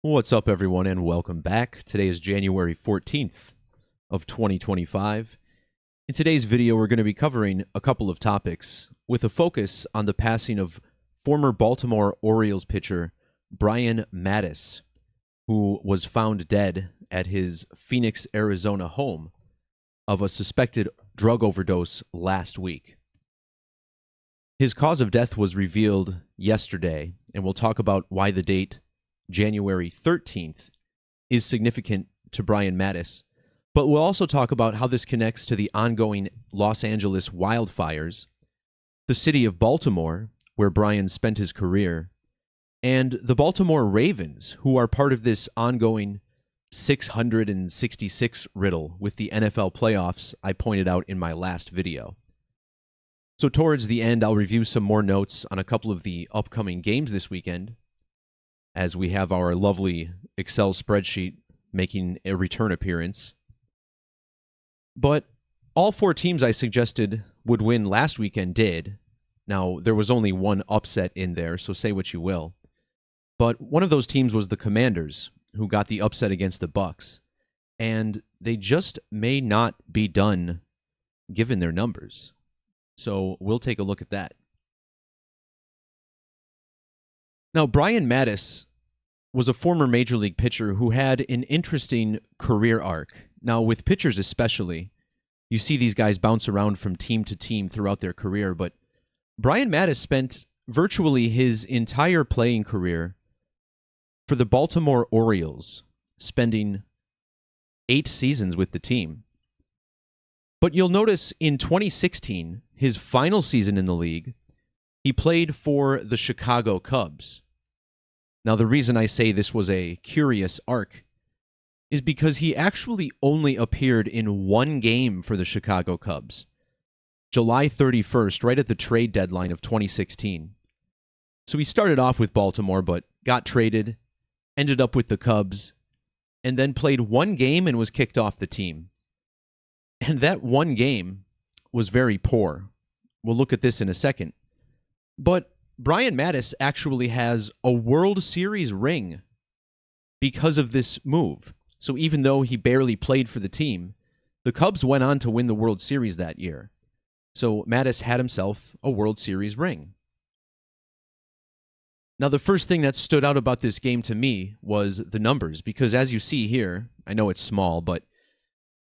What's up, everyone, and welcome back. Today is January 14th of 2025. In today's video, we're going to be covering a couple of topics with a focus on the passing of former Baltimore Orioles pitcher Brian Matusz, who was found dead at his Phoenix, Arizona home of a suspected drug overdose last week. His cause of death was revealed yesterday, and we'll talk about why the date January 13th is significant to Brian Matusz, but we'll also talk about how this connects to the ongoing Los Angeles wildfires, the city of Baltimore, where Brian spent his career, and the Baltimore Ravens, who are part of this ongoing 666 riddle with the NFL playoffs I pointed out in my last video. So towards the end, I'll review some more notes on a couple of the upcoming games this weekend, as we have our lovely Excel spreadsheet making a return appearance. But all four teams I suggested would win last weekend did. Now, there was only one upset in there, so say what you will. But one of those teams was the Commanders, who got the upset against the Bucs. And they just may not be done given their numbers. So we'll take a look at that. Now, Brian Matusz was a former Major League pitcher who had an interesting career arc. Now, with pitchers especially, you see these guys bounce around from team to team throughout their career, but Brian Matusz spent virtually his entire playing career for the Baltimore Orioles, spending 8 seasons with the team. But you'll notice in 2016, his final season in the league, he played for the Chicago Cubs. Now, the reason I say this was a curious arc is because he actually only appeared in one game for the Chicago Cubs, July 31st, right at the trade deadline of 2016. So he started off with Baltimore, but got traded, ended up with the Cubs, and then played one game and was kicked off the team. And that one game was very poor. We'll look at this in a second. But Brian Matusz actually has a World Series ring because of this move. So even though he barely played for the team, the Cubs went on to win the World Series that year. So Matusz had himself a World Series ring. Now, the first thing that stood out about this game to me was the numbers, because as you see here, I know it's small, but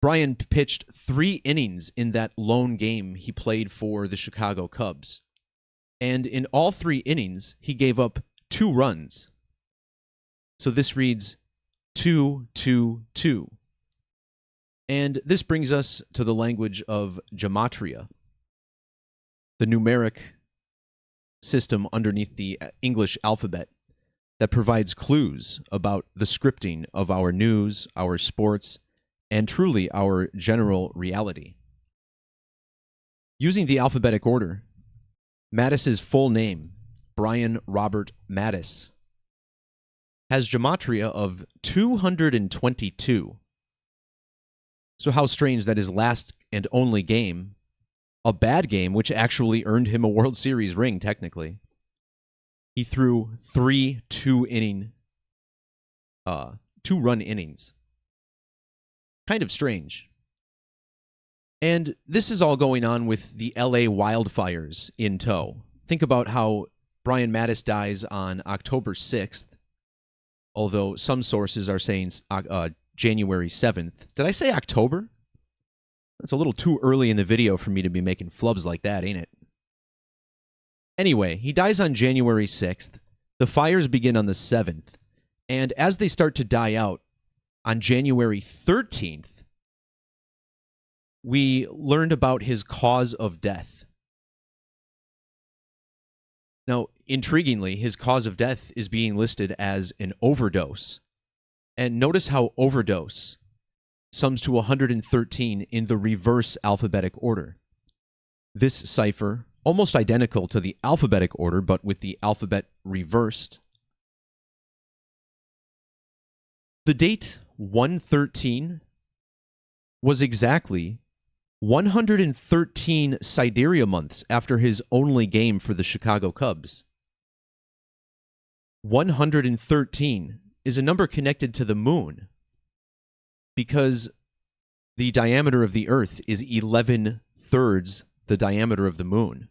Brian pitched 3 innings in that lone game he played for the Chicago Cubs. And in all 3 innings, he gave up 2 runs. So this reads 2-2-2. And this brings us to the language of Gematria, the numeric system underneath the English alphabet that provides clues about the scripting of our news, our sports, and truly our general reality. Using the alphabetic order, Matusz's full name, Brian Robert Matusz, has gematria of 222. So how strange that his last and only game, a bad game which actually earned him a World Series ring technically, he threw 3 2-run innings. Kind of strange. And this is all going on with the LA wildfires in tow. Think about how Brian Matusz dies on October 6th, although some sources are saying January 7th. Did I say October? That's a little too early in the video for me to be making flubs like that, ain't it? Anyway, he dies on January 6th. The fires begin on the 7th. And as they start to die out on January 13th, we learned about his cause of death. Now, intriguingly, his cause of death is being listed as an overdose. And notice how overdose sums to 113 in the reverse alphabetic order. This cipher, almost identical to the alphabetic order, but with the alphabet reversed. The date 113 was exactly 113 Sidereal months after his only game for the Chicago Cubs. 113 is a number connected to the moon because the diameter of the Earth is 11/3 the diameter of the moon.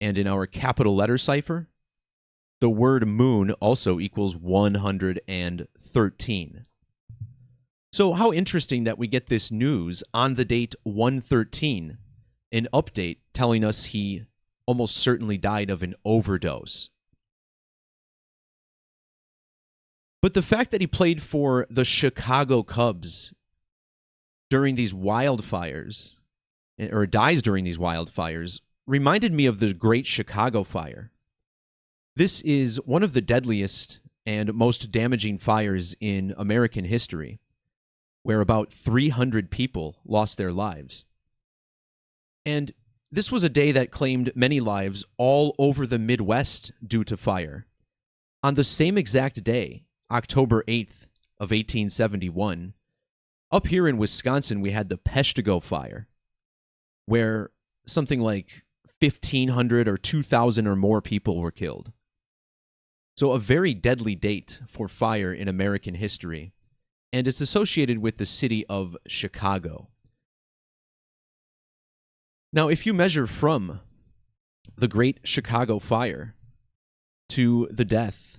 And in our capital letter cipher, the word moon also equals 113. So how interesting that we get this news on the date 113, an update telling us he almost certainly died of an overdose. But the fact that he played for the Chicago Cubs during these wildfires, or dies during these wildfires, reminded me of the Great Chicago Fire. This is one of the deadliest and most damaging fires in American history, where about 300 people lost their lives. And this was a day that claimed many lives all over the Midwest due to fire. On the same exact day, October 8th of 1871, up here in Wisconsin, we had the Peshtigo Fire, where something like 1,500 or 2,000 or more people were killed. So a very deadly date for fire in American history, and it's associated with the city of Chicago. Now, if you measure from the Great Chicago Fire to the death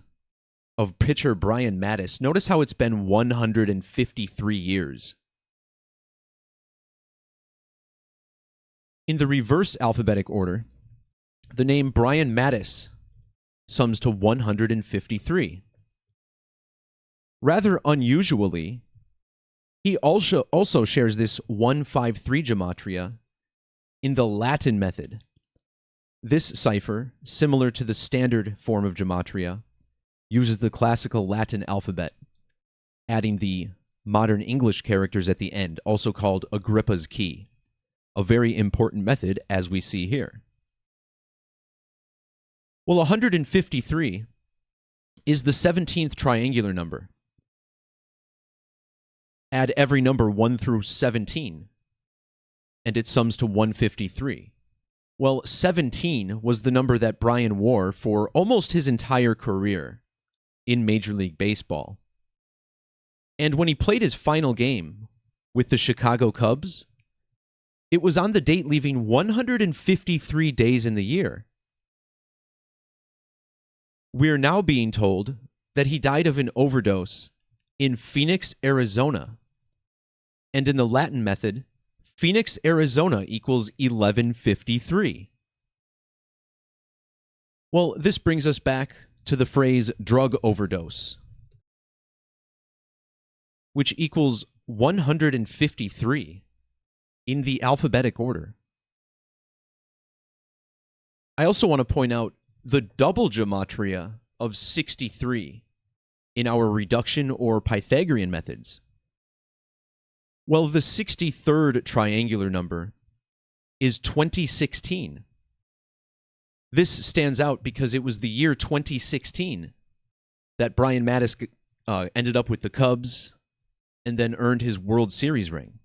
of pitcher Brian Mattis, notice how it's been 153 years. In the reverse alphabetic order, the name Brian Mattis sums to 153. Rather unusually, he also shares this 153 gematria in the Latin method. This cipher, similar to the standard form of gematria, uses the classical Latin alphabet, adding the modern English characters at the end, also called Agrippa's key, a very important method as we see here. Well, 153 is the 17th triangular number. Add every number 1 through 17, and it sums to 153. Well, 17 was the number that Brian wore for almost his entire career in Major League Baseball. And when he played his final game with the Chicago Cubs, it was on the date leaving 153 days in the year. We're now being told that he died of an overdose in Phoenix, Arizona. And in the Latin method, Phoenix, Arizona equals 1153. Well, this brings us back to the phrase drug overdose, which equals 153 in the alphabetic order. I also want to point out the double gematria of 63 in our reduction or Pythagorean methods. Well, the 63rd triangular number is 2016. This stands out because it was the year 2016 that Brian Mattis ended up with the Cubs and then earned his World Series ring.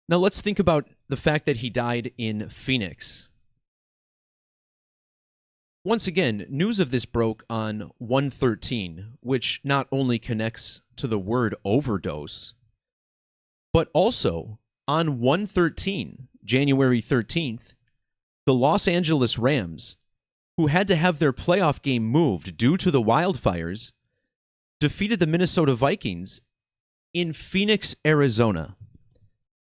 Now let's think about the fact that he died in Phoenix. Once again, news of this broke on 113, which not only connects to the word overdose, but also on 113, January 13th, the Los Angeles Rams, who had to have their playoff game moved due to the wildfires, defeated the Minnesota Vikings in Phoenix, Arizona.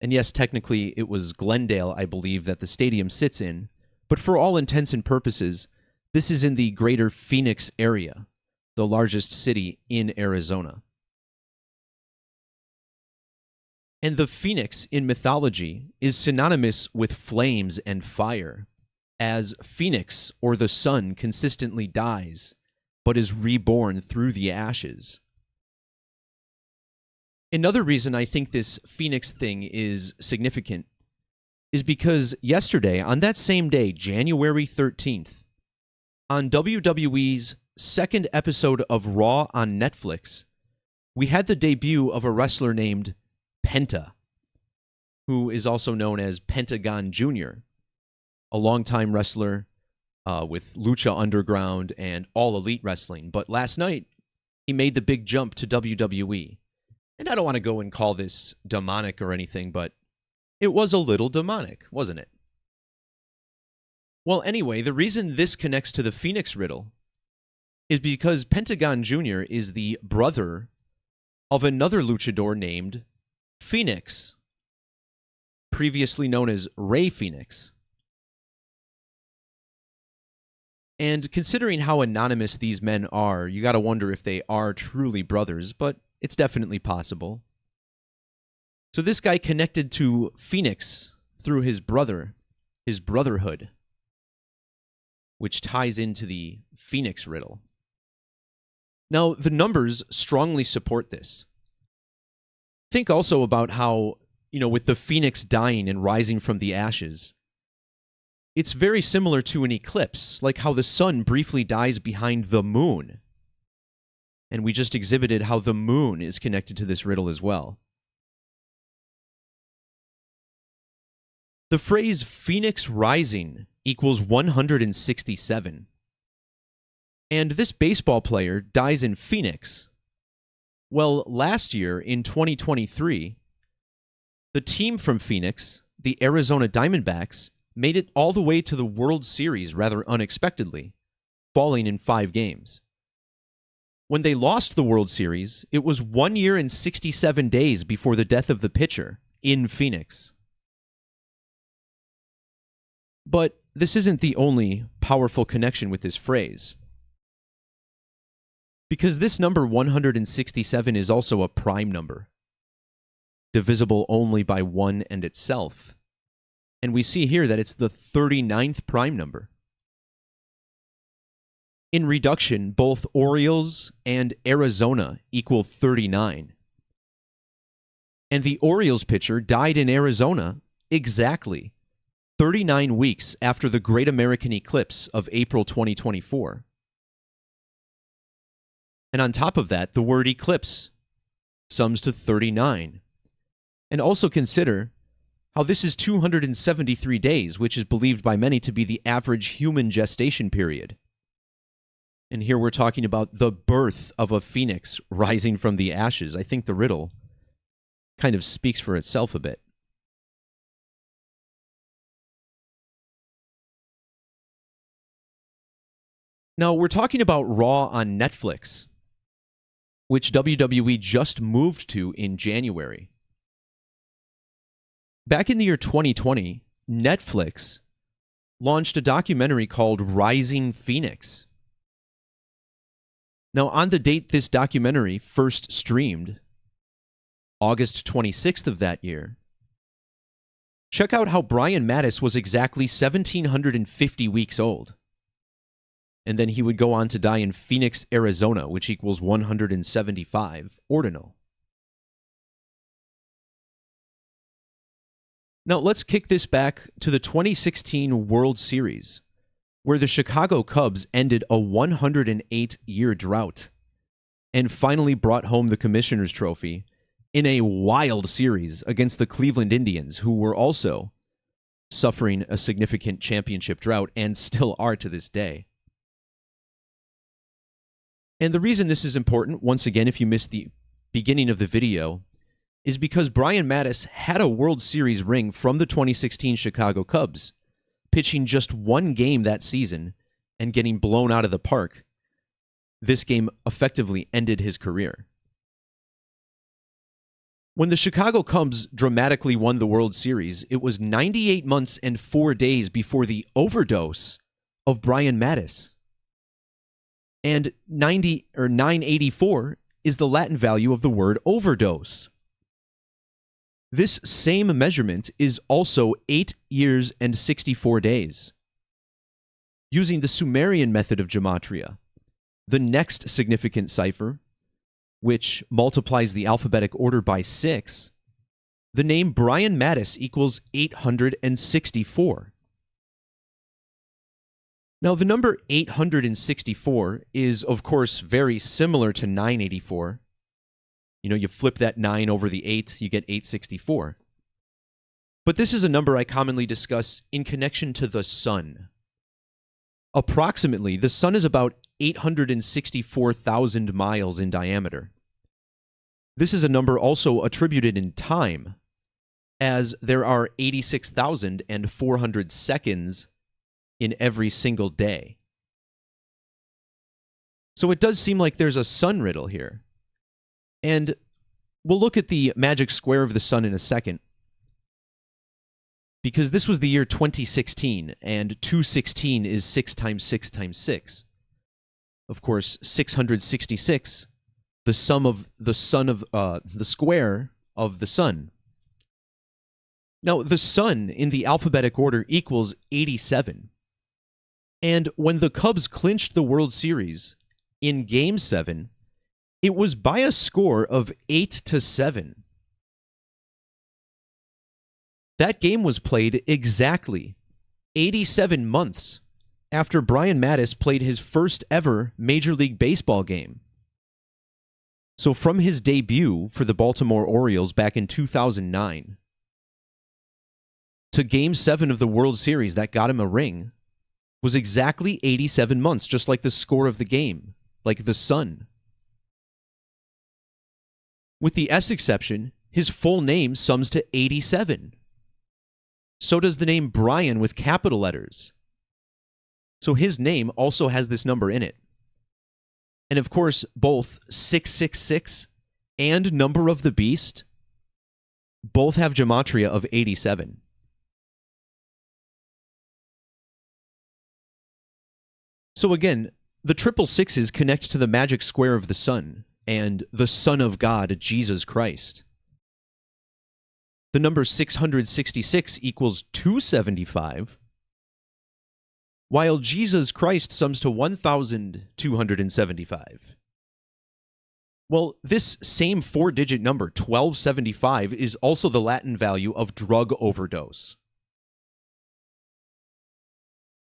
And yes, technically it was Glendale, I believe, that the stadium sits in, but for all intents and purposes, this is in the greater Phoenix area, the largest city in Arizona. And the phoenix in mythology is synonymous with flames and fire, as Phoenix or the sun consistently dies, but is reborn through the ashes. Another reason I think this Phoenix thing is significant is because yesterday, on that same day, January 13th, on WWE's second episode of Raw on Netflix, we had the debut of a wrestler named Penta, who is also known as Pentagon Jr., a longtime wrestler with Lucha Underground and All Elite Wrestling. But last night, he made the big jump to WWE. And I don't want to go and call this demonic or anything, but it was a little demonic, wasn't it? Well, anyway, the reason this connects to the Phoenix Riddle is because Pentagon Jr. is the brother of another luchador named Phoenix, previously known as Rey Phoenix. And considering how anonymous these men are, you gotta wonder if they are truly brothers, but it's definitely possible. So this guy connected to Phoenix through his brother, his brotherhood, which ties into the Phoenix Riddle. Now, the numbers strongly support this. Think also about how, with the phoenix dying and rising from the ashes, it's very similar to an eclipse, like how the sun briefly dies behind the moon. And we just exhibited how the moon is connected to this riddle as well. The phrase Phoenix Rising equals 167. And this baseball player dies in Phoenix. Well, last year, in 2023, the team from Phoenix, the Arizona Diamondbacks, made it all the way to the World Series rather unexpectedly, falling in 5 games. When they lost the World Series, it was 1 year and 67 days before the death of the pitcher in Phoenix. But this isn't the only powerful connection with this phrase. Because this number 167 is also a prime number, divisible only by 1 and itself. And we see here that it's the 39th prime number. In reduction, both Orioles and Arizona equal 39. And the Orioles pitcher died in Arizona exactly 39 weeks after the Great American Eclipse of April 2024. And on top of that, the word eclipse sums to 39. And also consider how this is 273 days, which is believed by many to be the average human gestation period. And here we're talking about the birth of a phoenix rising from the ashes. I think the riddle kind of speaks for itself a bit. Now, we're talking about Raw on Netflix, which WWE just moved to in January. Back in the year 2020, Netflix launched a documentary called Rising Phoenix. Now, on the date this documentary first streamed, August 26th of that year, check out how Brian Mattis was exactly 1,750 weeks old. And then he would go on to die in Phoenix, Arizona, which equals 175 ordinal. Now, let's kick this back to the 2016 World Series, where the Chicago Cubs ended a 108-year drought and finally brought home the Commissioner's Trophy in a wild series against the Cleveland Indians, who were also suffering a significant championship drought and still are to this day. And the reason this is important, once again, if you missed the beginning of the video, is because Brian Mattis had a World Series ring from the 2016 Chicago Cubs, pitching just 1 game that season and getting blown out of the park. This game effectively ended his career. When the Chicago Cubs dramatically won the World Series, it was 98 months and 4 days before the overdose of Brian Mattis. And 984 is the Latin value of the word overdose. This same measurement is also 8 years and 64 days. Using the Sumerian method of Gematria, the next significant cipher, which multiplies the alphabetic order by 6, the name Brian Mattis equals 864. Now, the number 864 is, of course, very similar to 984. You flip that 9 over the 8, you get 864. But this is a number I commonly discuss in connection to the sun. Approximately, the sun is about 864,000 miles in diameter. This is a number also attributed in time, as there are 86,400 seconds in every single day. So it does seem like there's a sun riddle here. And we'll look at the magic square of the sun in a second, because this was the year 2016, and 216 is 6 times 6 times 6. Of course, 666, the sum of the square of the sun. Now, the sun in the alphabetic order equals 87. And when the Cubs clinched the World Series in Game 7, it was by a score of 8-7. That game was played exactly 87 months after Brian Mattis played his first ever Major League Baseball game. So from his debut for the Baltimore Orioles back in 2009 to Game 7 of the World Series that got him a ring was exactly 87 months, just like the score of the game, like the sun. With the S exception, his full name sums to 87. So does the name Brian with capital letters. So his name also has this number in it. And of course, both 666 and Number of the Beast both have Gematria of 87. So again, the 666s connect to the magic square of the sun and the Son of God, Jesus Christ. The number 666 equals 275, while Jesus Christ sums to 1,275. Well, this same four-digit number, 1275, is also the Latin value of drug overdose.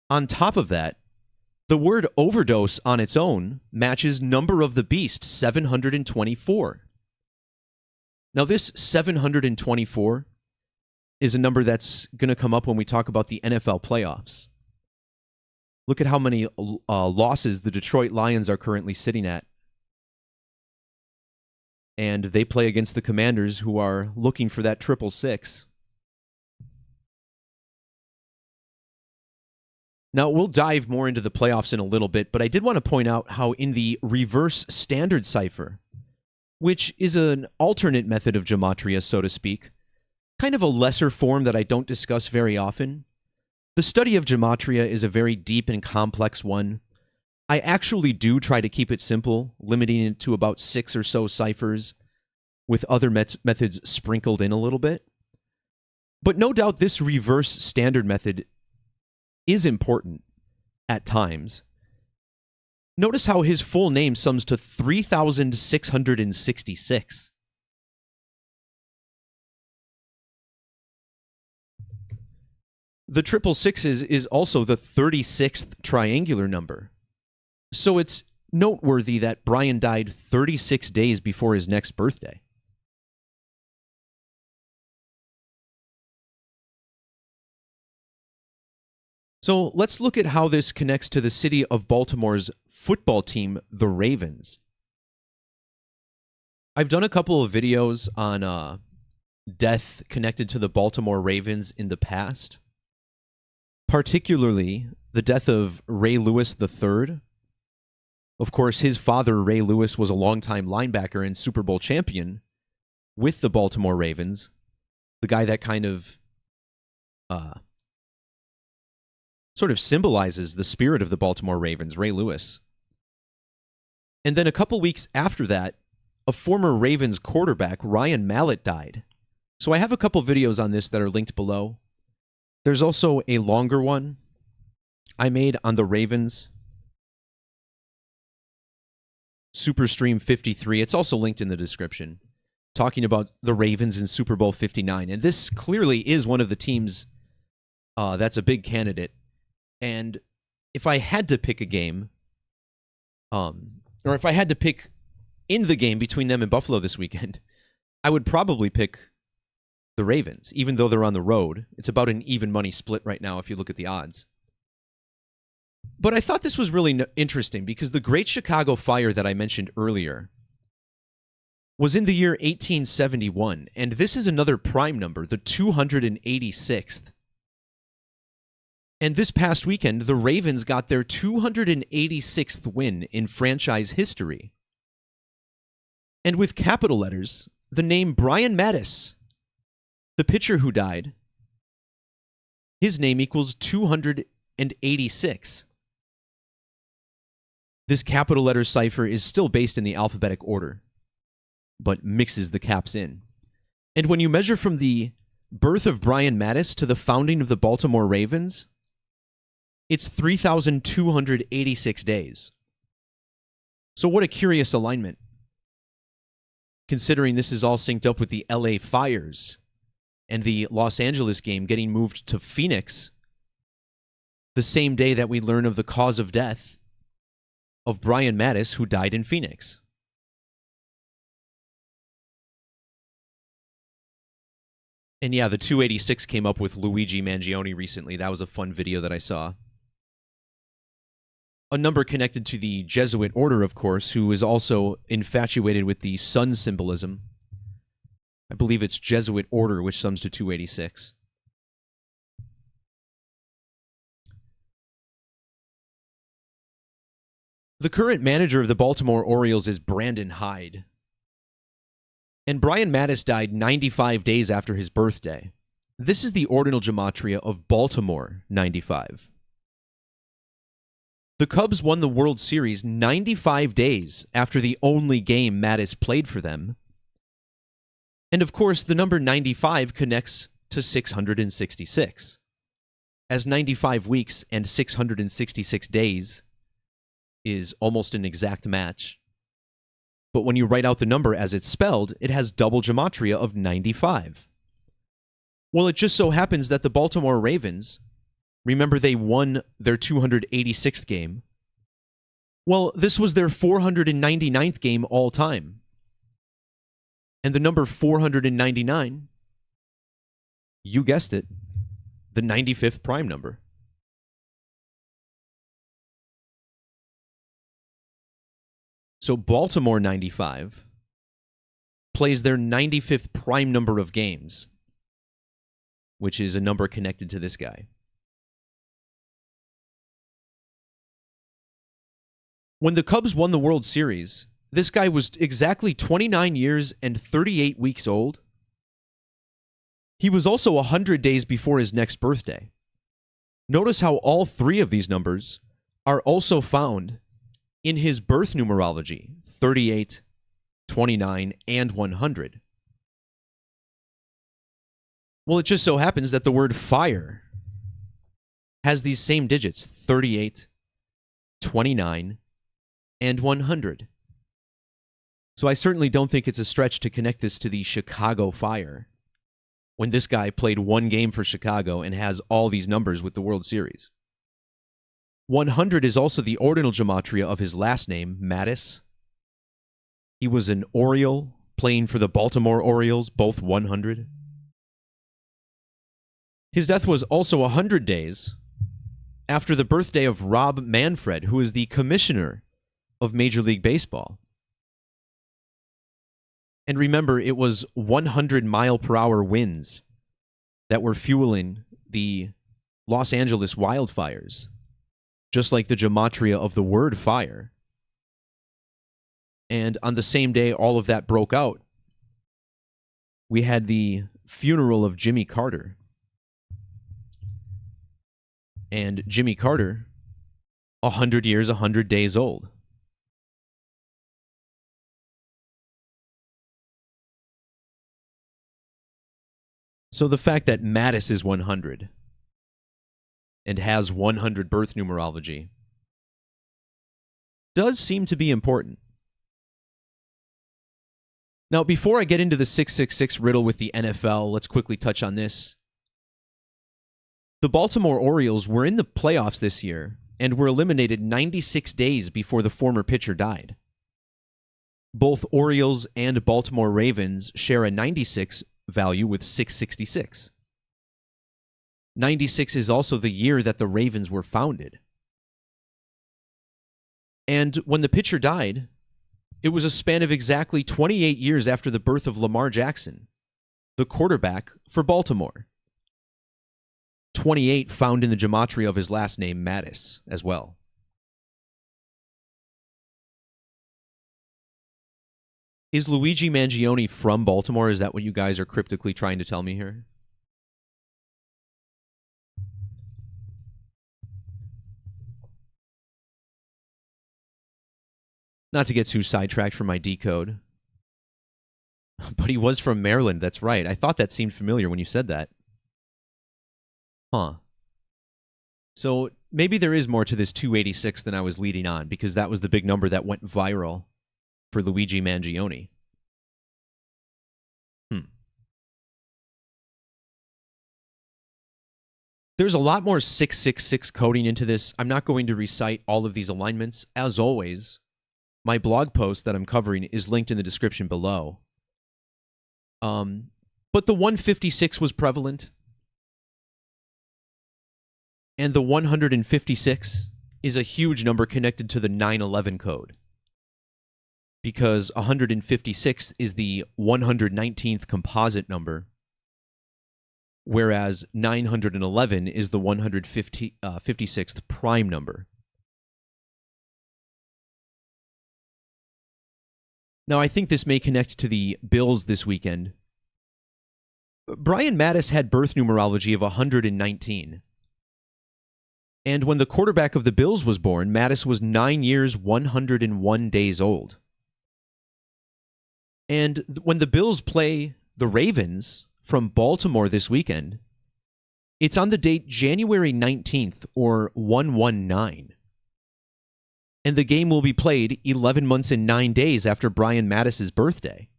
On top of that, the word overdose on its own matches Number of the Beast, 724. Now, this 724 is a number that's going to come up when we talk about the NFL playoffs. Look at how many losses the Detroit Lions are currently sitting at. And they play against the Commanders, who are looking for that 666. Now, we'll dive more into the playoffs in a little bit, but I did want to point out how in the reverse standard cipher, which is an alternate method of Gematria, so to speak, kind of a lesser form that I don't discuss very often, the study of Gematria is a very deep and complex one. I actually do try to keep it simple, limiting it to about 6 or so ciphers, with other methods sprinkled in a little bit. But no doubt this reverse standard method is important at times. Notice how his full name sums to 3,666. The 666 is also the 36th triangular number. So it's noteworthy that Brian died 36 days before his next birthday. So let's look at how this connects to the city of Baltimore's football team, the Ravens. I've done a couple of videos on death connected to the Baltimore Ravens in the past, particularly the death of Ray Lewis III. Of course, his father, Ray Lewis, was a longtime linebacker and Super Bowl champion with the Baltimore Ravens, the guy that kind of sort of symbolizes the spirit of the Baltimore Ravens, Ray Lewis. And then a couple weeks after that, a former Ravens quarterback, Ryan Mallett, died. So I have a couple videos on this that are linked below. There's also a longer one I made on the Ravens, Superstream 53. It's also linked in the description, talking about the Ravens in Super Bowl 59. And this clearly is one of the teams that's a big candidate. And if I had to pick a game, or if I had to pick in the game between them and Buffalo this weekend, I would probably pick the Ravens, even though they're on the road. It's about an even money split right now if you look at the odds. But I thought this was really interesting because the Great Chicago Fire that I mentioned earlier was in the year 1871, and this is another prime number, the 286th. And this past weekend, the Ravens got their 286th win in franchise history. And with capital letters, the name Brian Mattis, the pitcher who died, his name equals 286. This capital letter cipher is still based in the alphabetic order, but mixes the caps in. And when you measure from the birth of Brian Mattis to the founding of the Baltimore Ravens, it's 3,286 days. So what a curious alignment, considering this is all synced up with the LA Fires and the Los Angeles game getting moved to Phoenix the same day that we learn of the cause of death of Brian Mattis, who died in Phoenix. And yeah, the 286 came up with Luigi Mangione recently. That was a fun video that I saw. A number connected to the Jesuit order, of course, who is also infatuated with the sun symbolism. I believe it's Jesuit order, which sums to 286. The current manager of the Baltimore Orioles is Brandon Hyde. And Brian Mattis died 95 days after his birthday. This is the ordinal gematria of Baltimore 95. The Cubs won the World Series 95 days after the only game Mattis played for them. And of course, the number 95 connects to 666, as 95 weeks and 666 days is almost an exact match. But when you write out the number as it's spelled, it has double gematria of 95. Well, it just so happens that the Baltimore Ravens, remember they won their 286th game? Well, this was their 499th game all time. And the number 499, you guessed it, the 95th prime number. So Baltimore 95 plays their 95th prime number of games, which is a number connected to this guy. When the Cubs won the World Series, this guy was exactly 29 years and 38 weeks old. He was also 100 days before his next birthday. Notice how all three of these numbers are also found in his birth numerology, 38, 29, and 100. Well, it just so happens that the word fire has these same digits, 38, 29, and 100. So I certainly don't think it's a stretch to connect this to the Chicago Fire, when this guy played one game for Chicago and has all these numbers with the World Series. 100 is also the ordinal gematria of his last name, Mattis. He was an Oriole, playing for the Baltimore Orioles, both 100. His death was also 100 days after the birthday of Rob Manfred, who is the commissioner of Major League Baseball. And remember, it was 100-mile-per-hour winds that were fueling the Los Angeles wildfires, just like the gematria of the word fire. And on the same day all of that broke out, we had the funeral of Jimmy Carter. And Jimmy Carter, 100 years, 100 days old. So the fact that Mattis is 100 and has 100 birth numerology does seem to be important. Now, before I get into the 666 riddle with the NFL, let's quickly touch on this. The Baltimore Orioles were in the playoffs this year and were eliminated 96 days before the former pitcher died. Both Orioles and Baltimore Ravens share a 96 value with 666. 96 is also the year that the Ravens were founded. And when the pitcher died, it was a span of exactly 28 years after the birth of Lamar Jackson, the quarterback for Baltimore. 28 found in the gematria of his last name, Mattis, as well. Is Luigi Mangione from Baltimore? Is that what you guys are cryptically trying to tell me here? Not to get too sidetracked from my decode. But he was from Maryland, that's right. I thought that seemed familiar when you said that. Huh. So maybe there is more to this 286 than I was leading on, because that was the big number that went viral for Luigi Mangione. There's a lot more 666 coding into this. I'm not going to recite all of these alignments. As always, my blog post that I'm covering is linked in the description below. But the 156 was prevalent. And the 156 is a huge number connected to the 911 code, because 156 is the 119th composite number, whereas 911 is the 156th prime number. Now, I think this may connect to the Bills this weekend. Brian Mattis had birth numerology of 119. And when the quarterback of the Bills was born, Mattis was 9 years, 101 days old. And when the Bills play the Ravens from Baltimore this weekend, it's on the date January 19th, or 119. And the game will be played 11 months and 9 days after Brian Mattis' birthday.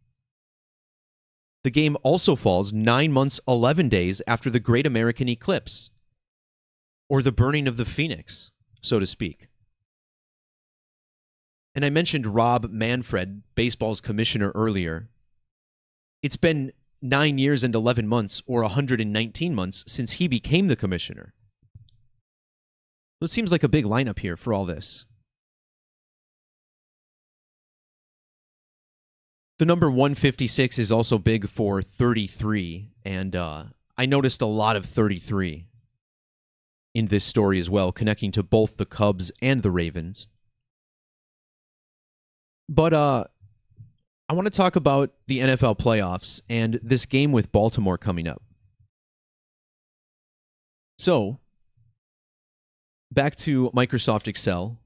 The game also falls 9 months, 11 days after the Great American Eclipse, or the burning of the Phoenix, so to speak. And I mentioned Rob Manfred, baseball's commissioner, earlier. It's been 9 years and 11 months, or 119 months, since he became the commissioner. So it seems like a big lineup here for all this. The number 156 is also big for 33, and I noticed a lot of 33 in this story as well, connecting to both the Cubs and the Ravens. But I want to talk about the NFL playoffs and this game with Baltimore coming up. So, back to Microsoft Excel.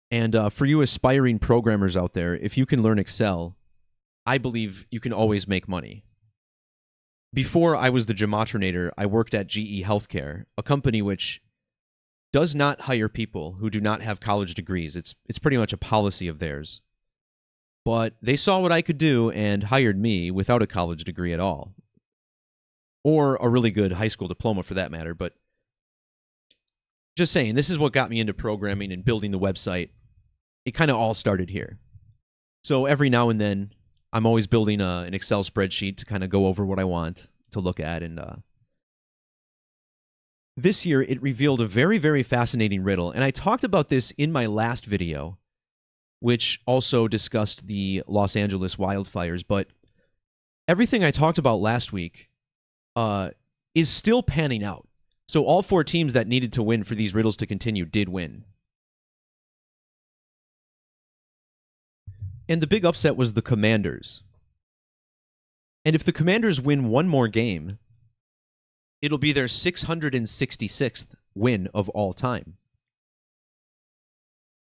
And for you aspiring programmers out there, if you can learn Excel, I believe you can always make money. Before I was the Gematrinator, I worked at GE Healthcare, a company which does not hire people who do not have college degrees. It's pretty much a policy of theirs. But they saw what I could do and hired me without a college degree at all. Or a really good high school diploma for that matter. But just saying, this is what got me into programming and building the website. It kind of all started here. So every now and then, I'm always building an Excel spreadsheet to kind of go over what I want to look at. And this year, it revealed a very, very fascinating riddle. And I talked about this in my last video, which also discussed the Los Angeles wildfires. But everything I talked about last week is still panning out. So all 4 teams that needed to win for these riddles to continue did win. And the big upset was the Commanders. And if the Commanders win one more game, it'll be their 666th win of all time.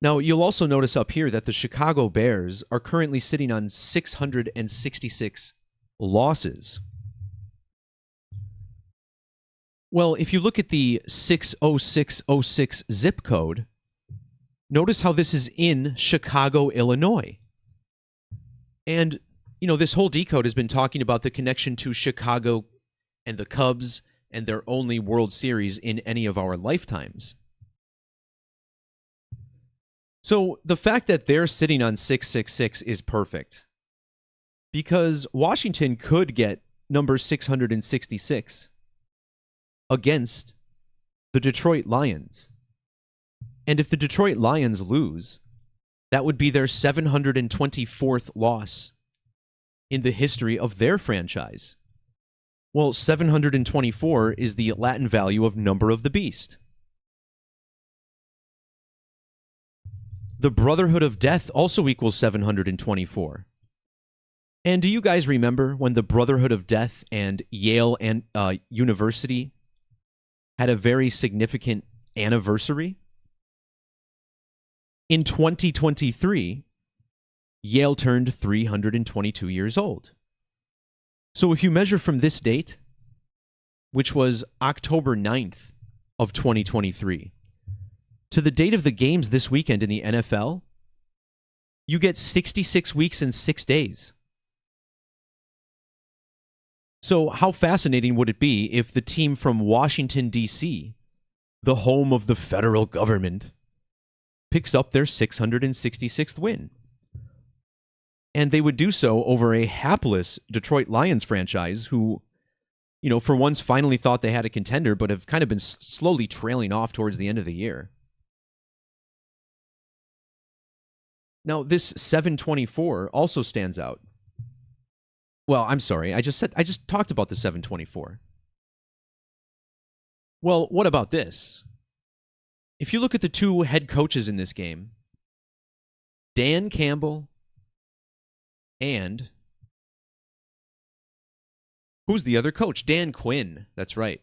Now, you'll also notice up here that the Chicago Bears are currently sitting on 666 losses. Well, if you look at the 60606 zip code, notice how this is in Chicago, Illinois. And, you know, this whole decode has been talking about the connection to Chicago and the Cubs and their only World Series in any of our lifetimes. So the fact that they're sitting on 666 is perfect. Because Washington could get number 666 against the Detroit Lions. And if the Detroit Lions lose, that would be their 724th loss in the history of their franchise. Well, 724 is the Latin value of number of the beast. The Brotherhood of Death also equals 724. And do you guys remember when the Brotherhood of Death and Yale and University had a very significant anniversary? In 2023, Yale turned 322 years old. So if you measure from this date, which was October 9th of 2023, to the date of the games this weekend in the NFL, you get 66 weeks and 6 days. So how fascinating would it be if the team from Washington, D.C., the home of the federal government, picks up their 666th win? And they would do so over a hapless Detroit Lions franchise who, for once finally thought they had a contender, but have kind of been slowly trailing off towards the end of the year. Now, this 724 also stands out. Well, I'm sorry. I just talked about the 724. Well, what about this? If you look at the two head coaches in this game, Dan Campbell and who's the other coach? Dan Quinn. That's right.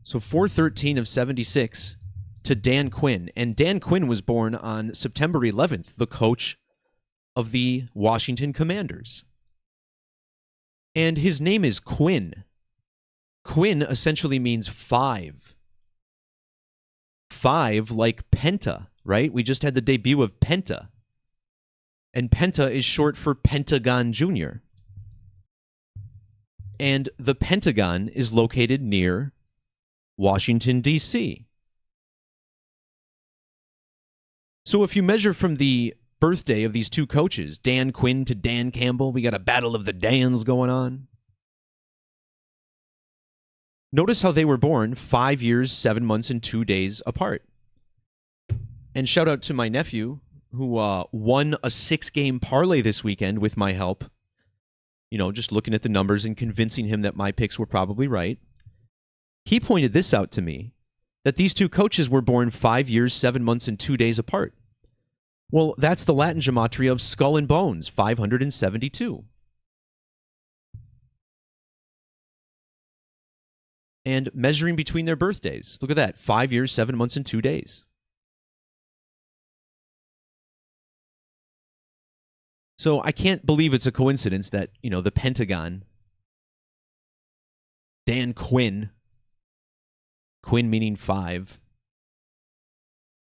So 413 of 76 to Dan Quinn. And Dan Quinn was born on September 11th, the coach of the Washington Commanders. And his name is Quinn. Quinn essentially means 5. 5 like Penta, right? We just had the debut of Penta. And Penta is short for Pentagon Jr. And the Pentagon is located near Washington, D.C. So if you measure from the birthday of these two coaches, Dan Quinn to Dan Campbell, we got a battle of the Dans going on. Notice how they were born 5 years, 7 months, and 2 days apart. And shout out to my nephew, who won a 6-game parlay this weekend with my help. Just looking at the numbers and convincing him that my picks were probably right. He pointed this out to me, that these two coaches were born 5 years, 7 months, and 2 days apart. Well, that's the Latin gematria of skull and bones, 572. And measuring between their birthdays. Look at that, 5 years, 7 months, and 2 days. So I can't believe it's a coincidence that, the Pentagon, Dan Quinn, Quinn meaning 5,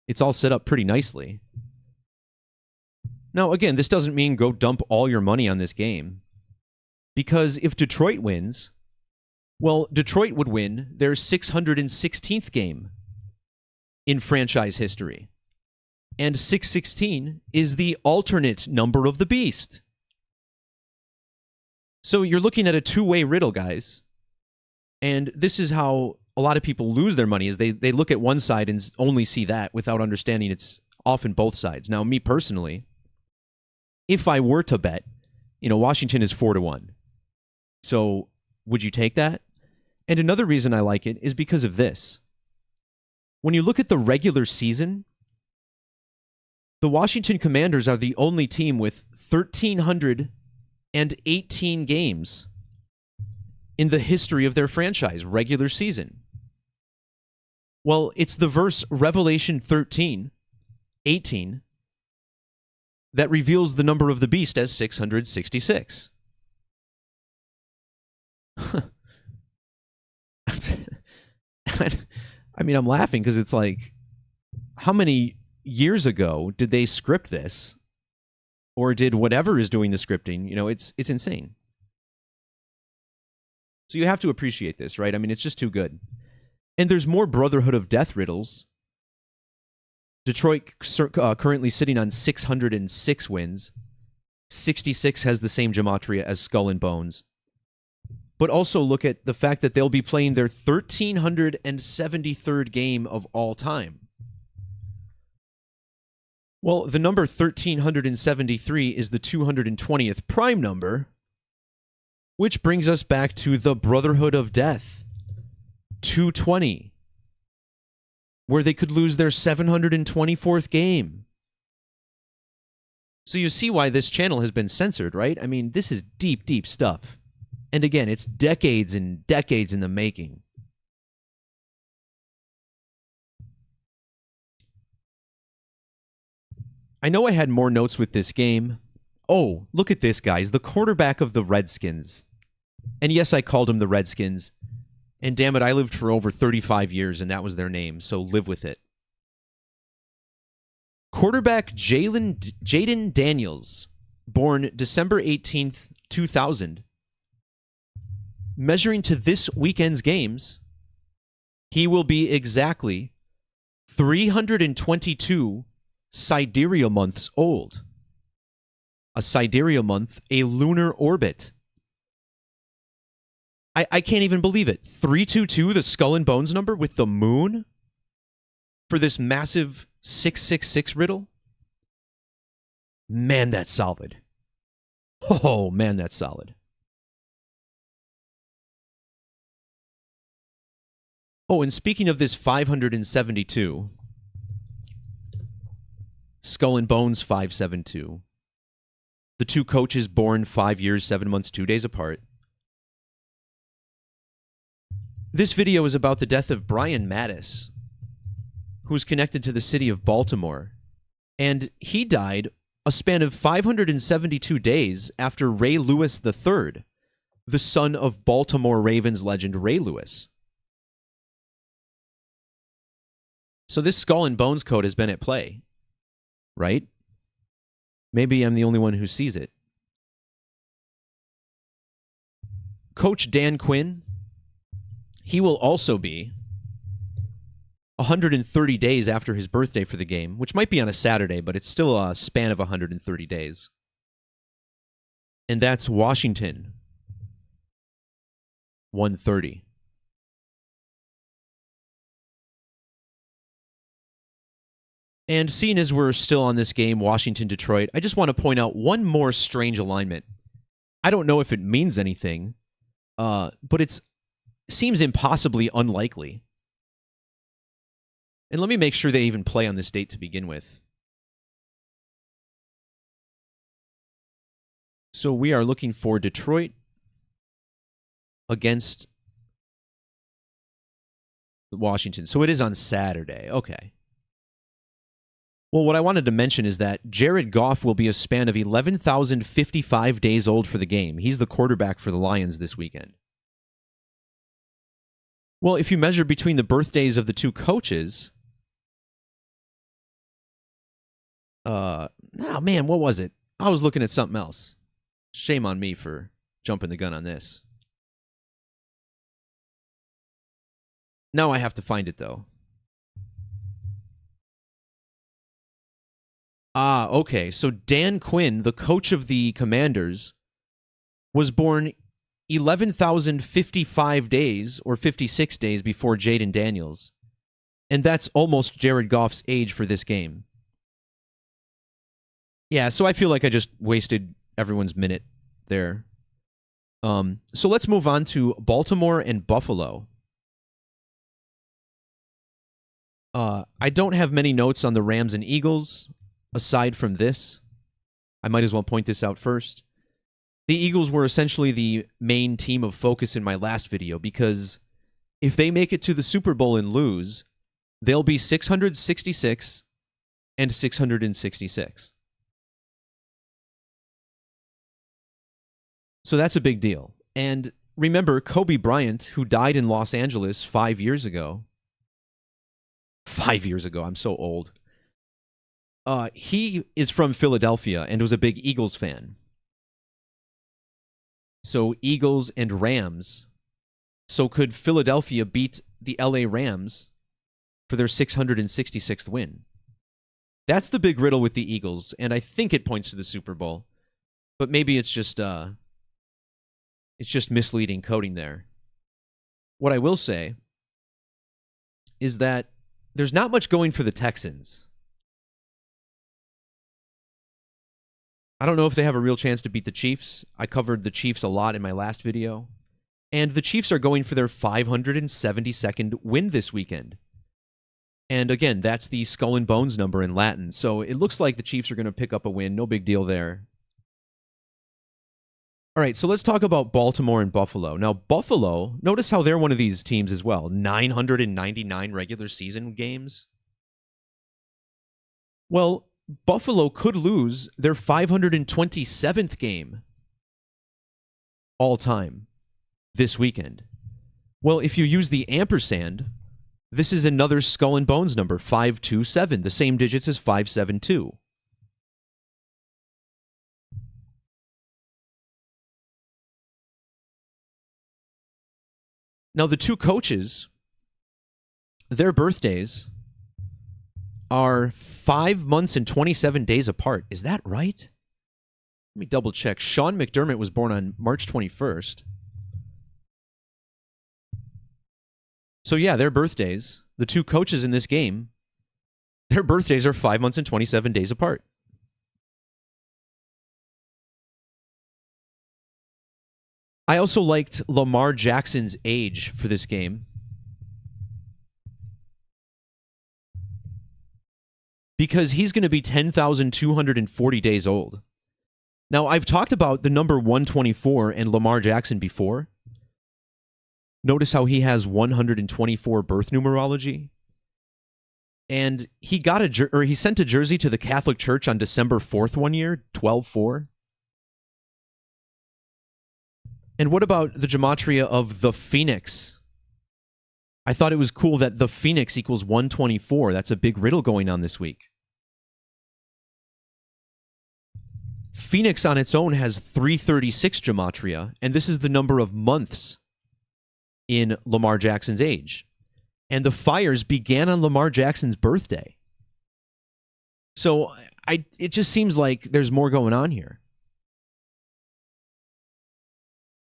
it's all set up pretty nicely. Now, again, this doesn't mean go dump all your money on this game. Because if Detroit wins, well, Detroit would win their 616th game in franchise history. And 616 is the alternate number of the beast. So you're looking at a two-way riddle, guys. And this is how a lot of people lose their money, is they look at one side and only see that without understanding it's often both sides. Now, me personally, if I were to bet, Washington is 4-1. So would you take that? And another reason I like it is because of this. When you look at the regular season, the Washington Commanders are the only team with 1,318 games in the history of their franchise, regular season. Well, it's the verse Revelation 13:18 that reveals the number of the beast as 666. I mean, I'm laughing because it's like, how many years ago did they script this? Or did whatever is doing the scripting? It's insane. So you have to appreciate this, right? I mean, it's just too good. And there's more Brotherhood of Death riddles. Detroit currently sitting on 606 wins. 66 has the same gematria as Skull and Bones. But also look at the fact that they'll be playing their 1373rd game of all time. Well, the number 1373 is the 220th prime number, which brings us back to the Brotherhood of Death, 220, where they could lose their 724th game. So you see why this channel has been censored, right? I mean, this is deep, deep stuff. And again, it's decades and decades in the making. I know I had more notes with this game. Oh, look at this, guys. The quarterback of the Redskins. And yes, I called him the Redskins. And damn it, I lived for over 35 years, and that was their name, so live with it. Quarterback Jaden Daniels, born December 18th, 2000. Measuring to this weekend's games, he will be exactly 322 sidereal months old. A sidereal month, a lunar orbit. I can't even believe it. 322, the Skull and Bones number with the moon for this massive 666 riddle. Man, that's solid. Oh, man, that's solid. Oh, and speaking of this 572, Skull and Bones 572. The two coaches born 5 years, 7 months, 2 days apart. This video is about the death of Brian Mattis, who's connected to the city of Baltimore. And he died a span of 572 days after Ray Lewis III, the son of Baltimore Ravens legend Ray Lewis. So this Skull and Bones code has been at play, right? Maybe I'm the only one who sees it. Coach Dan Quinn, he will also be 130 days after his birthday for the game, which might be on a Saturday, but it's still a span of 130 days. And that's Washington, 130. And seeing as we're still on this game, Washington-Detroit, I just want to point out one more strange alignment. I don't know if it means anything, but it seems impossibly unlikely. And let me make sure they even play on this date to begin with. So we are looking for Detroit against Washington. So it is on Saturday. Okay. Well, what I wanted to mention is that Jared Goff will be a span of 11,055 days old for the game. He's the quarterback for the Lions this weekend. Well, if you measure between the birthdays of the two coaches... oh, man, what was it? I was looking at something else. Shame on me for jumping the gun on this. Now I have to find it, though. Ah, okay. So Dan Quinn, the coach of the Commanders, was born 11,055 days or 56 days before Jaden Daniels. And that's almost Jared Goff's age for this game. Yeah, so I feel like I just wasted everyone's minute there. So let's move on to Baltimore and Buffalo. I don't have many notes on the Rams and Eagles. Aside from this, I might as well point this out first. The Eagles were essentially the main team of focus in my last video because if they make it to the Super Bowl and lose, they'll be 666 and 666. So that's a big deal. And remember, Kobe Bryant, who died in Los Angeles 5 years ago. 5 years ago, I'm so old. He is from Philadelphia and was a big Eagles fan. So Eagles and Rams. So could Philadelphia beat the LA Rams for their 666th win? That's the big riddle with the Eagles, and I think it points to the Super Bowl. But maybe it's just misleading coding there. What I will say is that there's not much going for the Texans. I don't know if they have a real chance to beat the Chiefs. I covered the Chiefs a lot in my last video. And the Chiefs are going for their 572nd win this weekend. And again, that's the skull and bones number in Latin. So it looks like the Chiefs are going to pick up a win. No big deal there. All right, so let's talk about Baltimore and Buffalo. Now, Buffalo, notice how they're one of these teams as well. 999 regular season games. Well, Buffalo could lose their 527th game all time this weekend. Well, if you use the ampersand, this is another skull and bones number, 527, the same digits as 572. Now, the two coaches, their birthdays are 5 months and 27 days apart. Is that right? Let me double check. Sean McDermott was born on March 21st. So yeah, their birthdays, the two coaches in this game, their birthdays are 5 months and 27 days apart. I also liked Lamar Jackson's age for this game. Because he's going to be 10,240 days old. Now, I've talked about the number 124 and Lamar Jackson before. Notice how he has 124 birth numerology. And he sent a jersey to the Catholic Church on December 4th one year, 12/4. And what about the Gematria of the Phoenix? I thought it was cool that the Phoenix equals 124. That's a big riddle going on this week. Phoenix on its own has 336 Gematria, and this is the number of months in Lamar Jackson's age. And the fires began on Lamar Jackson's birthday. So it just seems like there's more going on here.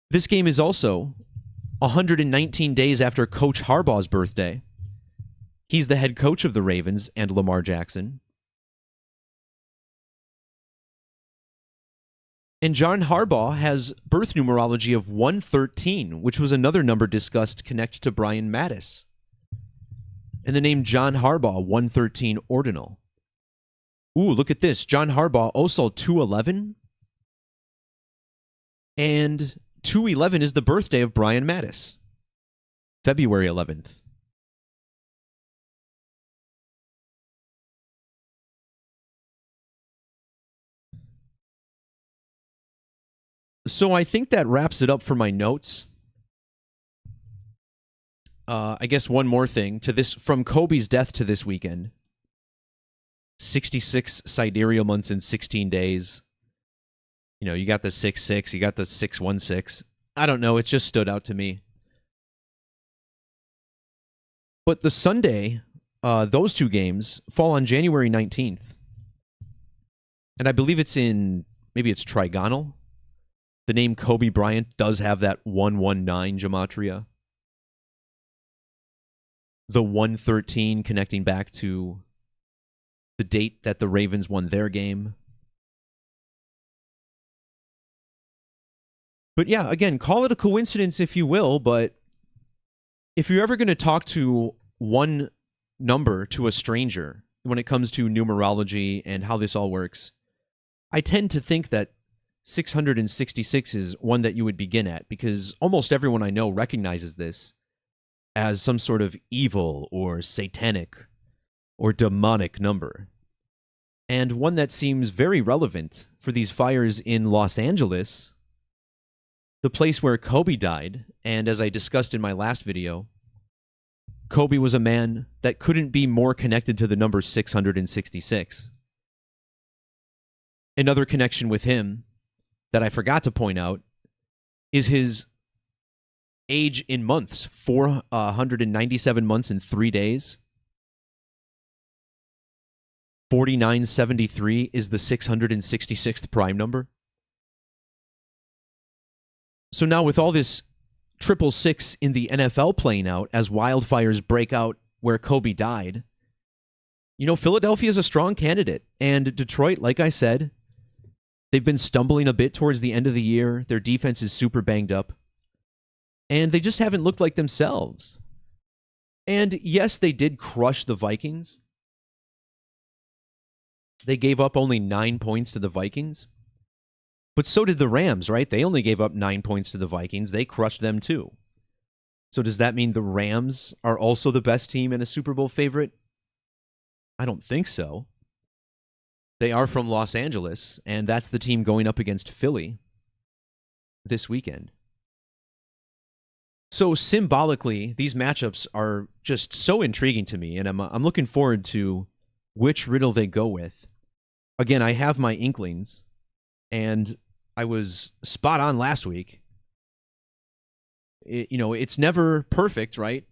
This game is also 119 days after Coach Harbaugh's birthday. He's the head coach of the Ravens and Lamar Jackson. And John Harbaugh has birth numerology of 113, which was another number discussed connected to Brian Mattis. And the name John Harbaugh, 113 ordinal. Ooh, look at this. John Harbaugh also 211. And 211 is the birthday of Brian Mattis. February 11th. So I think that wraps it up for my notes. I guess one more thing to this, from Kobe's death to this weekend. 66 sidereal months in 16 days. You know, you got the 6-6, you got the 6-1-6. I don't know, it just stood out to me. But the Sunday, those two games fall on January 19th. And I believe maybe it's trigonal. The name Kobe Bryant does have that 119 gematria. The 113 connecting back to the date that the Ravens won their game. But yeah, again, call it a coincidence if you will, but if you're ever going to talk to one number to a stranger when it comes to numerology and how this all works, I tend to think that 666 is one that you would begin at, because almost everyone I know recognizes this as some sort of evil or satanic or demonic number. And one that seems very relevant for these fires in Los Angeles, the place where Kobe died. And as I discussed in my last video, Kobe was a man that couldn't be more connected to the number 666. Another connection with him that I forgot to point out is his age in months, 497 months and 3 days. 4973 is the 666th prime number. So now with all this 666 in the NFL playing out as wildfires break out where Kobe died, Philadelphia is a strong candidate. And Detroit, like I said, they've been stumbling a bit towards the end of the year. Their defense is super banged up. And they just haven't looked like themselves. And yes, they did crush the Vikings. They gave up only 9 points to the Vikings. But so did the Rams, right? They only gave up 9 points to the Vikings. They crushed them too. So does that mean the Rams are also the best team and a Super Bowl favorite? I don't think so. They are from Los Angeles, and that's the team going up against Philly this weekend. So symbolically, these matchups are just so intriguing to me, and I'm looking forward to which riddle they go with. Again, I have my inklings, and I was spot on last week. It's never perfect, right?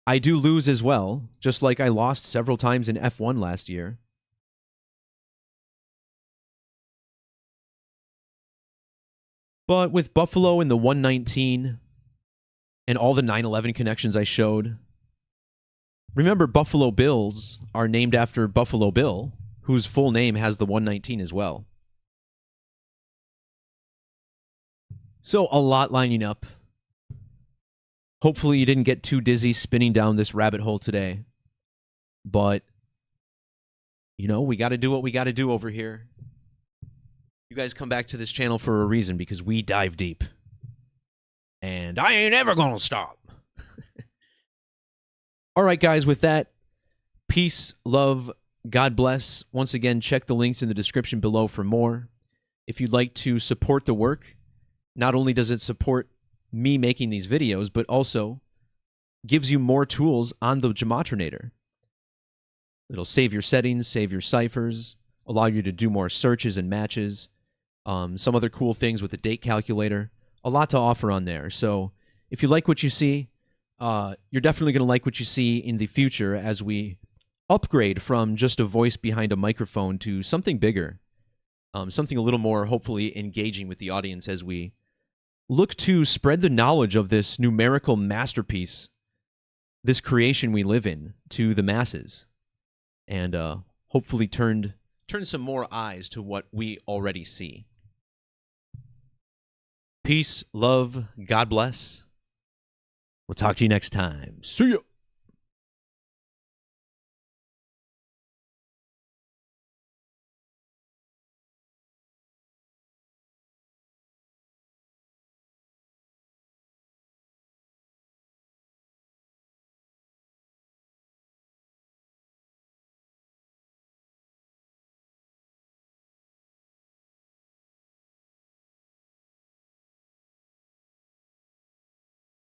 I do lose as well, just like I lost several times in F1 last year. But with Buffalo in the 119 and all the 9/11 connections I showed, remember Buffalo Bills are named after Buffalo Bill, whose full name has the 119 as well. So a lot lining up. Hopefully you didn't get too dizzy spinning down this rabbit hole today. But, we got to do what we got to do over here. You guys come back to this channel for a reason, because we dive deep. And I ain't ever going to stop. All right, guys, with that, peace, love, God bless. Once again, check the links in the description below for more. If you'd like to support the work, not only does it support me making these videos, but also gives you more tools on the Gematrinator. It'll save your settings, save your ciphers, allow you to do more searches and matches, some other cool things with the date calculator. A lot to offer on there. So if you like what you see, you're definitely going to like what you see in the future as we upgrade from just a voice behind a microphone to something bigger, something a little more hopefully engaging with the audience as we look to spread the knowledge of this numerical masterpiece, this creation we live in, to the masses, and hopefully turn some more eyes to what we already see. Peace, love, God bless. We'll talk to you next time. See ya.